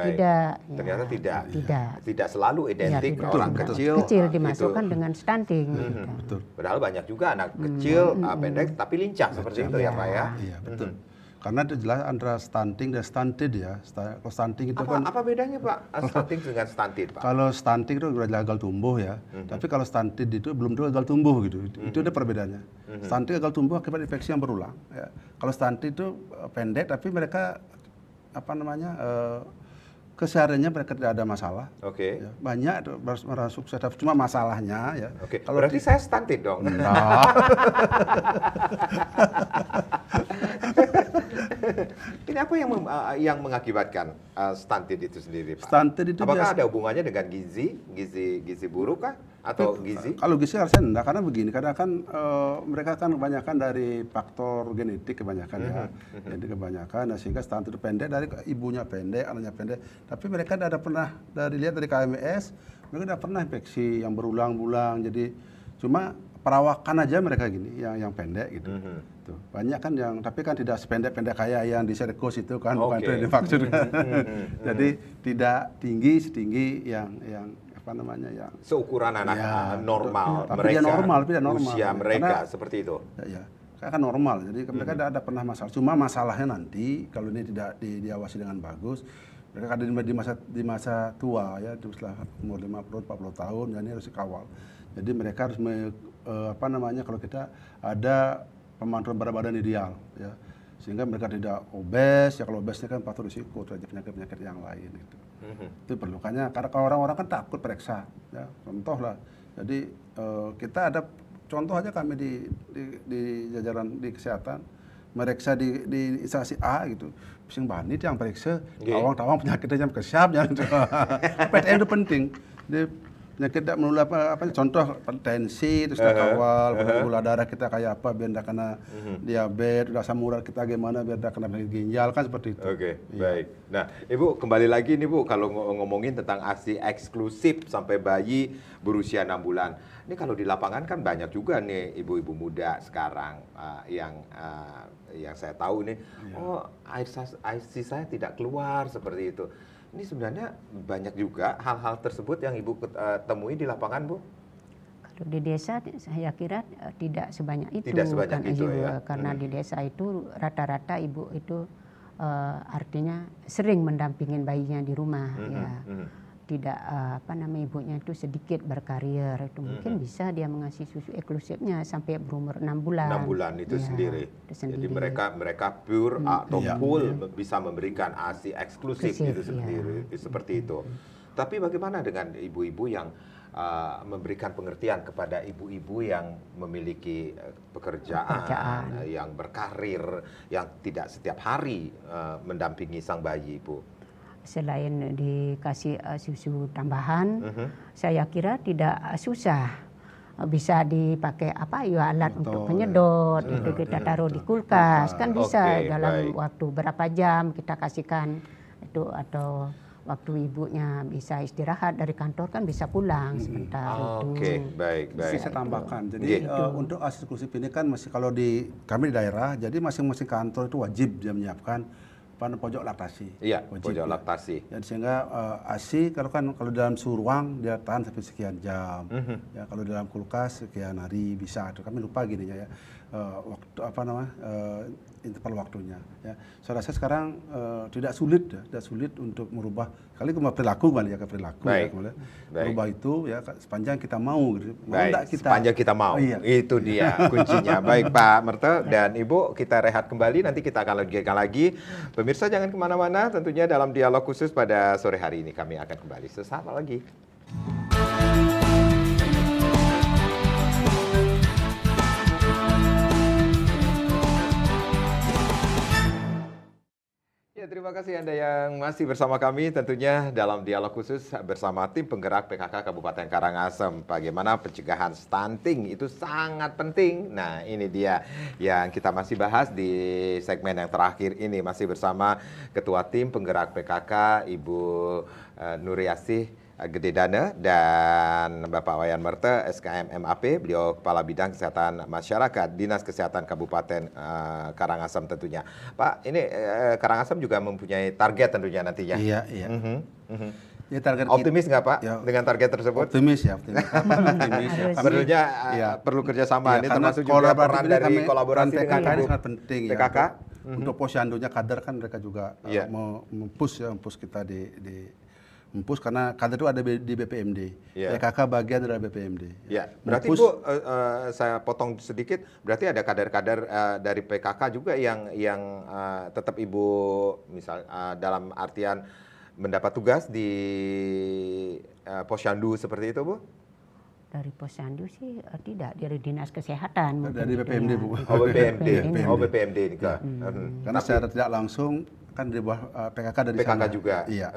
tidak selalu identik orang kecil dimasukkan dengan stunting gitu. Padahal banyak juga anak kecil pendek tapi lincah seperti itu ya Pak ya. Iya betul. Karena itu jelas antara stunting dan stunted ya. Kalau stunting itu apa bedanya Pak stunting dengan stunted Pak? Kalau stunting itu sudah gagal tumbuh ya. Tapi kalau stunted itu belum gagal tumbuh gitu. Itu ada perbedaannya. Stunting gagal tumbuh akibat infeksi yang berulang. Ya. Kalau stunted itu pendek tapi mereka kesehariannya mereka tidak ada masalah. Oke. Ya, banyak itu merasa sukses, cuma masalahnya ya. Oke. Berarti saya stunted dong. Nah, Ini apa yang mengakibatkan stunted itu sendiri, Pak? stunted itu Apakah biasa. ada hubungannya dengan gizi buruk kah? Atau gizi? Kalau gizi harusnya enggak, karena begini, kadang kan mereka kan kebanyakan dari faktor genetik kebanyakan ya. Jadi kebanyakan, nah, sehingga stunted itu pendek, dari ibunya pendek, anaknya pendek. Tapi mereka tidak ada pernah, lihat dari KMS, mereka tidak pernah infeksi yang berulang-ulang. Jadi cuma perawakan aja mereka gini, yang pendek gitu. Tuh, banyak kan yang, tapi kan tidak sependek-pendek kayak yang di sirkus itu kan, bukan Oke. itu yang dimaksud. Jadi tidak tinggi setinggi yang apa namanya yang Seukuran anak Ya, normal betul. Tapi mereka, dia normal, tapi dia normal. usia mereka Karena- seperti itu. ya kan normal. Jadi mereka tidak ada pernah masalah. Cuma masalahnya nanti kalau ini tidak diawasi dengan bagus, mereka ada di masa tua ya, setelah umur 50-40 tahun, ya ini harus dikawal. Jadi mereka harus apa namanya, kalau kita ada pemantauan berat badan ideal ya, sehingga mereka tidak obes ya. Kalau obesnya kan faktor risiko terhadap penyakit-penyakit yang lain gitu. Itu perlu, karena kalau orang-orang kan takut periksa ya, contoh lah. Jadi kita ada contoh aja, kami di jajaran di kesehatan meriksa di instansi A gitu, pusing banget yang periksa, tawang penyakitnya jam kesiapnya gitu. PTM itu penting. Jadi penyakit tidak menular apa contoh tensi terus kita kawal, gula darah kita kayak apa biar tidak kena diabetes, asam urat kita gimana biar tidak kena penyakit ginjal, kan seperti itu. Oke, baik. Nah, Ibu kembali lagi nih Bu, kalau ngomongin tentang ASI eksklusif sampai bayi berusia 6 bulan. Ini kalau di lapangan kan banyak juga nih ibu-ibu muda sekarang yang saya tahu nih, oh ASI saya tidak keluar seperti itu. Ini sebenarnya banyak juga hal-hal tersebut yang Ibu temui di lapangan, Bu? Kalau di desa saya kira tidak sebanyak itu. Tidak sebanyak kan, itu, Ibu. ya. Karena di desa itu rata-rata ibu itu artinya sering mendampingin bayinya di rumah ya. Tidak apa namanya, ibunya itu sedikit berkarir, itu mungkin bisa dia mengasih susu eksklusifnya sampai berumur 6 bulan. 6 bulan itu Ya, sendiri. itu sendiri. Jadi mereka pure atau Iya. full bisa memberikan ASI eksklusif Eksklusif, itu sendiri, seperti itu. Tapi bagaimana dengan ibu-ibu yang memberikan pengertian kepada ibu-ibu yang memiliki pekerjaan, yang berkarir, yang tidak setiap hari mendampingi sang bayi, Ibu? Selain dikasih susu tambahan, saya kira tidak susah. Bisa dipakai apa ya, alat untuk penyedot, itu kita taruh di kulkas, kan bisa Oke, dalam baik. waktu berapa jam kita kasihkan itu, atau waktu ibunya bisa istirahat dari kantor kan bisa pulang sebentar itu. Oke, baik. Saya tambahkan. Jadi untuk ASI eksklusif ini kan masih, kalau di kami di daerah, jadi masing-masing kantor itu wajib dia menyiapkan pojok laktasi. Iya, Wajib, pojok ya. laktasi. Jadi sehingga ASI kalau dalam suhu ruang dia tahan sampai sekian jam. Ya, kalau dalam kulkas sekian hari bisa. Itu kami lupa gininya ya. Waktu apa namanya? Interval waktunya ya. Saya rasa sekarang tidak sulit untuk merubah perilaku kembali ya, ke perilaku Baik. ya, kembali. Baik. Merubah itu ya sepanjang kita mau gitu. Mau Baik, enggak kita, sepanjang kita mau. Iya. Itu dia kuncinya. Baik Pak Merte dan Ibu, kita rehat kembali, nanti kita akan lanjutkan lagi. Pemirsa jangan kemana-mana, tentunya dalam dialog khusus pada sore hari ini kami akan kembali sesaat lagi. Ya, terima kasih Anda yang masih bersama kami tentunya dalam dialog khusus bersama tim penggerak PKK Kabupaten Karangasem. Bagaimana pencegahan stunting itu sangat penting. Nah, ini dia yang kita masih bahas di segmen yang terakhir ini. Masih bersama Ketua Tim Penggerak PKK Ibu Nuriasih Gede Dana dan Bapak Wayan Merte SKM MAP, beliau Kepala Bidang Kesehatan Masyarakat Dinas Kesehatan Kabupaten Karangasem tentunya. Pak, ini Karangasem juga mempunyai target tentunya nantinya. Iya. Ya, target Optimis nggak Pak Ya. dengan target tersebut? optimis ya. Optimis ya. Tentunya Iya. perlu kerjasama. Iya, Ini karena termasuk juga peran ini dari kolaborasi PKK dengan ini Ibu sangat penting ya. PKK. Untuk posyandunya kader kan mereka juga Iya. mempush kita mempush, karena kader itu ada di BPMD. Iya. PKK bagian dari BPMD. Ya, berarti Mempush- Bu, saya potong sedikit. Berarti ada kader-kader dari PKK juga yang tetap Ibu misal dalam artian mendapat tugas di Posyandu seperti itu, Bu? Dari Posyandu sih tidak, dari Dinas Kesehatan. Dari mungkin BPMD, itu ya. Bu. Oh, BPMD. BPMD. Oh, BPMD ini Kak. Karena secara tidak langsung kan di bawah PKK dari PKK sana. juga. Iya.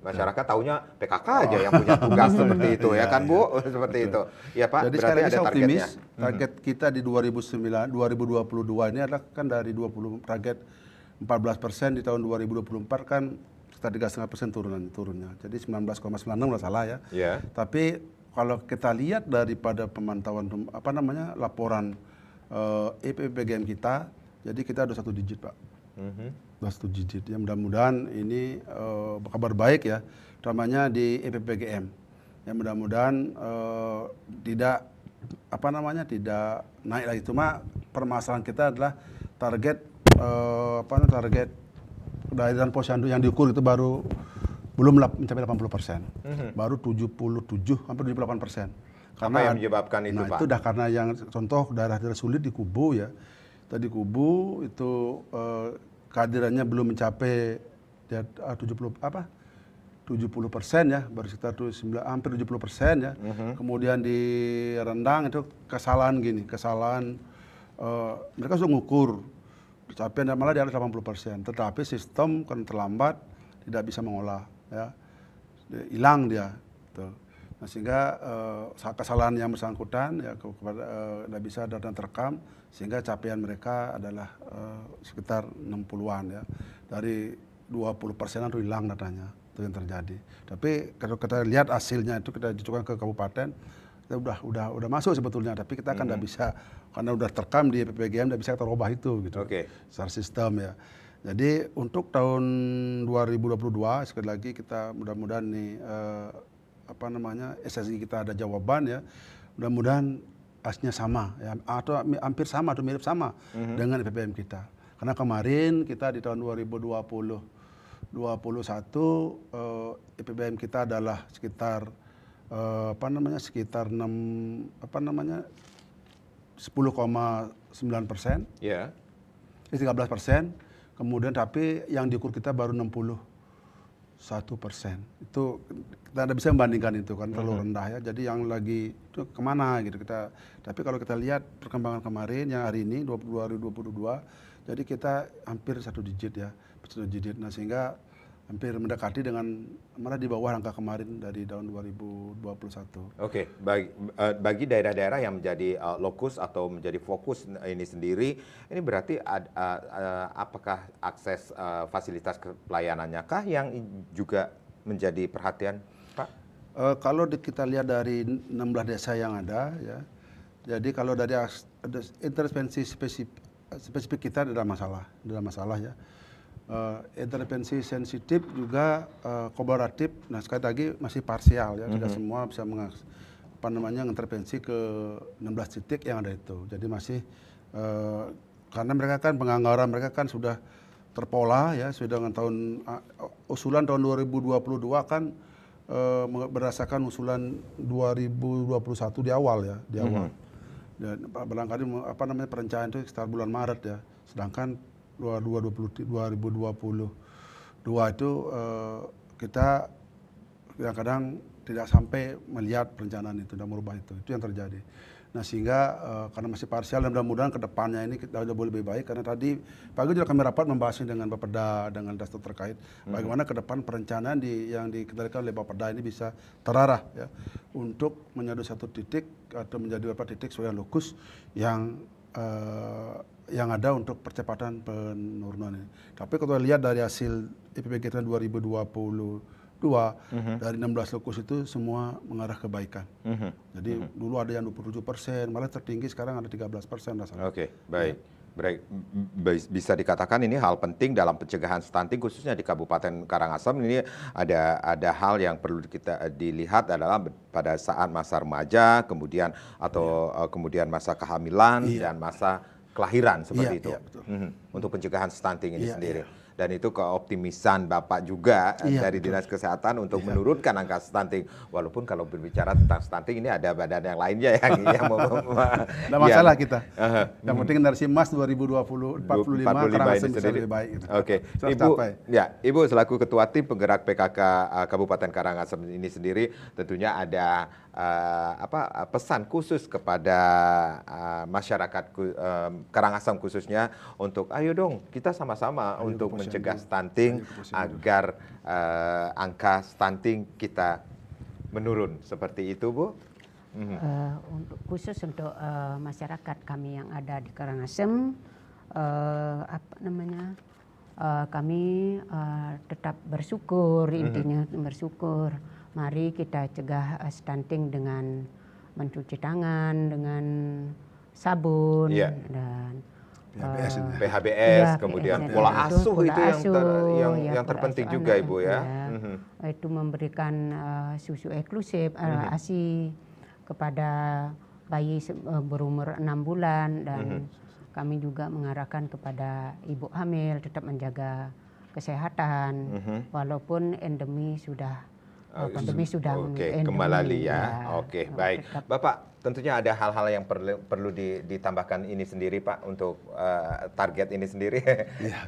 Masyarakat taunya PKK aja yang punya tugas seperti itu ya kan, Bu? Seperti itu. Ya, Pak. Jadi Berarti sekali lagi ada saya targetnya. optimis. Target kita di 2022 ini adalah kan dari 20 target 14% di tahun 2024 kan sekitar 3,5% turunnya. Jadi 19,96 nggak salah ya. Ya. Tapi kalau kita lihat daripada pemantauan laporan EPPGM kita, jadi kita ada 1 digit, Pak. Udah 1 digit. Ya mudah-mudahan ini kabar baik ya, utamanya di EPPGM. Ya mudah-mudahan tidak tidak naik lagi. Cuma permasalahan kita adalah target target dari dan Posyandu yang diukur itu baru belum mencapai 80%, baru 77 hampir 78%. Apa yang menyebabkan itu, Pak? Itu dah karena yang contoh daerah-daerah sulit di Kubu ya. Tadi Kubu itu kehadirannya belum mencapai 70% ya, baru sekitar hampir 70% ya. Kemudian di Rendang itu kesalahan mereka sudah mengukur capaian malah di atas 80%, tetapi sistem kan terlambat, tidak bisa mengolah ya, hilang dia. Tuh. Nah, sehingga kesalahan yang bersangkutan ya tidak bisa datang terekam, sehingga capaian mereka adalah sekitar 60-an ya, dari 20%-an itu hilang datanya, itu yang terjadi. Tapi kalau kita lihat hasilnya itu kita ajukan ke kabupaten, kita udah masuk sebetulnya, tapi kita kan tidak bisa karena udah terekam di PPGM, tidak bisa kita ubah itu gitu. Secara sistem ya. Jadi untuk tahun 2022 sekali lagi kita mudah-mudahan nih SSI kita ada jawaban ya. Mudah-mudahan hasilnya sama ya, atau hampir sama atau mirip sama dengan PPM kita. Karena kemarin kita di tahun 2021 PPM kita adalah sekitar sekitar 10,9%, Ya. 13%. Kemudian tapi yang diukur kita baru 61%. Itu kita tidak bisa membandingkan itu kan terlalu rendah ya. Jadi yang lagi itu kemana gitu kita. Tapi kalau kita lihat perkembangan kemarin yang hari ini 2022, jadi kita hampir 1 digit ya, 1 digit. Nah sehingga hampir mendekati dengan malah di bawah angka kemarin dari tahun 2021. Oke, bagi daerah-daerah yang menjadi lokus atau menjadi fokus ini sendiri, ini berarti apakah akses fasilitas pelayanannya kah yang juga menjadi perhatian, Pak? Kalau kita lihat dari 16 desa yang ada ya, jadi kalau dari intervensi spesifik kita tidak masalah ya. Intervensi sensitif juga kolaboratif. Nah sekali lagi masih parsial ya, tidak semua bisa intervensi ke 16 titik yang ada itu. Jadi masih karena mereka kan penganggaran mereka kan sudah terpola ya, sudah dengan usulan tahun 2022 kan berdasarkan usulan 2021 di awal ya, di awal. Dan barangkali perencanaan itu sekitar bulan Maret ya, sedangkan 2022 itu kita kadang-kadang tidak sampai melihat perencanaan itu dan merubah itu yang terjadi. Nah sehingga karena masih parsial dan mudah-mudahan kedepannya ini kita sudah boleh lebih baik, karena tadi pagi juga kami rapat membahasnya dengan Bapeda dengan dasar terkait bagaimana ke depan perencanaan yang dikendalikan oleh Bapeda ini bisa terarah ya untuk menjadi satu titik atau menjadi beberapa titik sesuai lokus yang ada untuk percepatan penurunan ini. Tapi kalau lihat dari hasil IPPG tahun 2022 dari 16 lokus itu semua mengarah kebaikan. Jadi dulu ada yang 27%, malah tertinggi sekarang ada 13%. Oke, baik. Bisa dikatakan ini hal penting dalam pencegahan stunting khususnya di Kabupaten Karangasem. Ini ada hal yang perlu kita dilihat adalah pada saat masa remaja, kemudian kemudian masa kehamilan dan masa kelahiran seperti itu. Untuk pencegahan stunting ini sendiri. Dan itu keoptimisan Bapak juga Iya, dari betul. Dinas Kesehatan untuk menurunkan angka stunting. Walaupun kalau berbicara tentang stunting ini ada badan yang lainnya yang Nggak masalah kita. Aha. Yang penting dari SIMAS 2045 Karangasem ini bisa sendiri. lebih baik. Gitu. Oke, Sudah Ibu, tercapai. ya, Ibu selaku Ketua Tim Penggerak PKK Kabupaten Karangasem ini sendiri tentunya ada pesan khusus kepada masyarakat Karangasem khususnya untuk ayo dong kita sama-sama untuk mencegah stunting agar angka stunting kita menurun seperti itu, Bu. Khusus untuk masyarakat kami yang ada di Karangasem, kami tetap bersyukur, intinya bersyukur. Mari kita cegah stunting dengan mencuci tangan, dengan sabun, dan PHBS, kemudian pola asuh itu yang terpenting asuh juga, anak, Ibu ya. Itu memberikan susu eksklusif, ASI kepada bayi berumur 6 bulan dan kami juga mengarahkan kepada ibu hamil tetap menjaga kesehatan walaupun pandemi sudah kembali ya. Oke, baik. Bapak, tentunya ada hal-hal yang perlu ditambahkan ini sendiri, Pak, untuk target ini sendiri. Iya.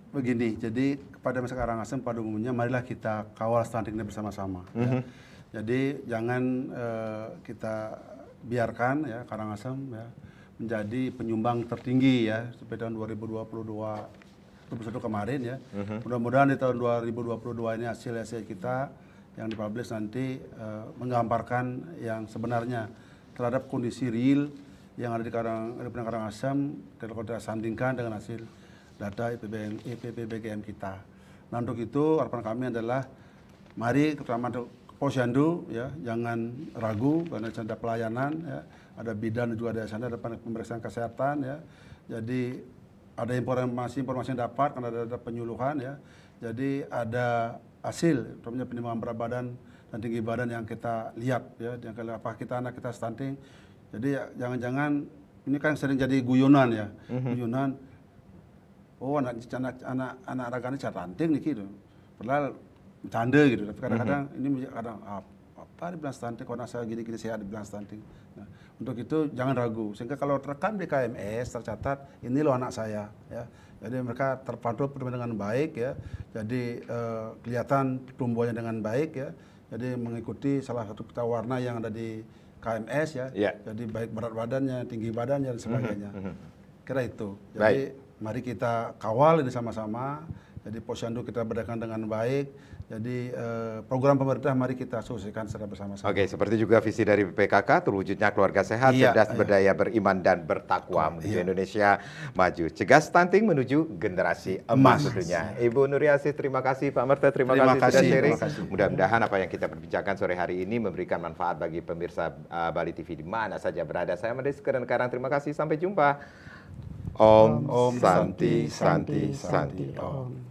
Begini, jadi kepada masyarakat Karangasem pada umumnya marilah kita kawal stunting ini bersama-sama. Ya. Jadi jangan kita biarkan ya Karangasem ya menjadi penyumbang tertinggi ya seperti tahun 2021 kemarin ya. Mudah-mudahan di tahun 2022 ini hasil kita yang dipublish nanti menggambarkan yang sebenarnya terhadap kondisi real yang ada di Karangasem kalau kita sandingkan dengan hasil data IPPBGM kita. Nah untuk itu harapan kami adalah mari terutama untuk Posyandu ya jangan ragu karena ada pelayanan ya, ada bidan juga ada sana ada pemeriksaan kesehatan ya. Jadi ada informasi yang dapat karena ada penyuluhan ya. Jadi ada hasil terutama penimbangan berat badan dan tinggi badan yang kita lihat ya, yang apa anak kita stunting. Jadi ya, jangan-jangan ini kan sering jadi guyonan ya. Guyonan oh anak raganya stunting nih gitu. Padahal bercanda gitu, tapi kadang-kadang ini kadang apa dibilang stunting, kalau saya gini-gini sehat dibilang stunting. Nah, untuk itu jangan ragu, sehingga kalau terekam di KMS tercatat ini loh anak saya, ya. Jadi mereka terpantau dengan baik ya, jadi kelihatan pertumbuhannya dengan baik ya, jadi mengikuti salah satu peta warna yang ada di KMS ya, jadi baik berat badannya, tinggi badannya dan sebagainya. Kira itu. Jadi mari kita kawal ini sama-sama. Jadi Posyandu kita berdagang dengan baik. Jadi program pemerintah mari kita solusikan secara bersama-sama. Oke, seperti juga visi dari PKK terwujudnya keluarga sehat, cerdas, berdaya, beriman dan bertakwa menuju Indonesia maju. Cegah stunting menuju generasi emas tentunya. Ibu Nuriasih, terima kasih. Pak Merta, terima kasih sudah sharing. Mudah-mudahan apa yang kita berbincangkan sore hari ini memberikan manfaat bagi pemirsa Bali TV di mana saja berada. Saya Made Sekedar Karang, terima kasih. Sampai jumpa. Om Santi Santi Santi Om.